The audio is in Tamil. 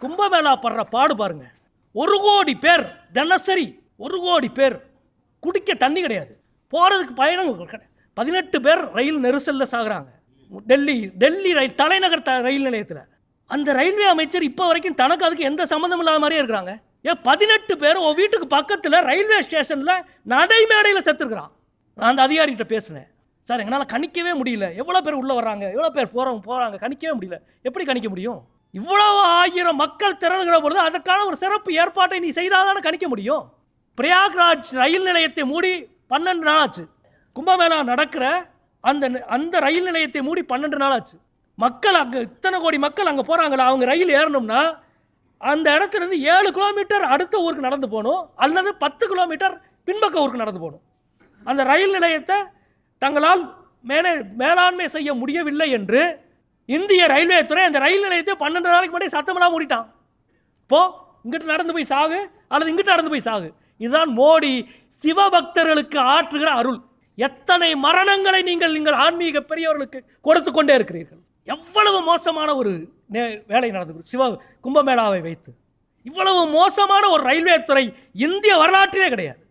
கும்பமேளா படுற பாடு பாருங்க. 1 கோடி பேர் தினசரி, 1 கோடி பேர் குடிக்க தண்ணி கிடையாது, போகிறதுக்கு பயணம் 18 பேர் ரயில் நெரிசலில் சாகுறாங்க. டெல்லி ரயில் தலைநகர் ரயில் நிலையத்தில் அந்த ரயில்வே அமைச்சர் இப்போ வரைக்கும் தனக்கு அதுக்கு எந்த சம்மந்தம் இல்லாத மாதிரியே இருக்கிறாங்க. ஏன் 18 பேர் உன் வீட்டுக்கு பக்கத்தில் ரயில்வே ஸ்டேஷனில் நடைமேடையில் செத்துருக்குறான். நான் அந்த அதிகாரிகிட்ட பேசினேன். சார், எங்களால் கணிக்கவே முடியல, எவ்வளோ பேர் உள்ளே வர்றாங்க, எவ்வளோ பேர் போகிறாங்க, கணிக்கவே முடியல. எப்படி கணிக்க முடியும்? இவ்வளவு 1000 மக்கள் திரளுகிற பொழுது அதற்கான ஒரு சிறப்பு ஏற்பாட்டை நீ செய்தால் தானே கணிக்க முடியும். பிரயாக்ராஜ் ரயில் நிலையத்தை மூடி 12 நாள் ஆச்சு. கும்பமேளா நடக்கிற அந்த ரயில் நிலையத்தை மூடி 12 நாள் ஆச்சு. மக்கள் அங்கே இத்தனை கோடி மக்கள் அங்கே போகிறாங்களா, அவங்க ரயில் ஏறணும்னா அந்த இடத்துலேருந்து 7 கிலோமீட்டர் அடுத்த ஊருக்கு நடந்து போகணும், அல்லது 10 கிலோமீட்டர் பின்பக்க ஊருக்கு நடந்து போகணும். அந்த ரயில் நிலையத்தை தங்களால் மேலாண்மை செய்ய முடியவில்லை என்று இந்திய ரயில்வே துறை அந்த ரயில் நிலையத்தை 12 நாளைக்கு முன்னாடி சத்தமெல்லாம் மூடிட்டான். இங்கிட்டு நடந்து போய் சாகு அல்லது இங்கிட்டு நடந்து போய் சாகு. இதுதான் மோடி சிவபக்தர்களுக்கு ஆற்றுகிற அருள். எத்தனை மரணங்களை நீங்கள் ஆன்மீக பெரியவர்களுக்கு கொடுத்து கொண்டே இருக்கிறீர்கள். எவ்வளவு மோசமான ஒரு வேலை நடந்தது கும்பமேளாவை வைத்து. இவ்வளவு மோசமான ஒரு ரயில்வே துறை இந்திய வரலாற்றிலே கிடையாது.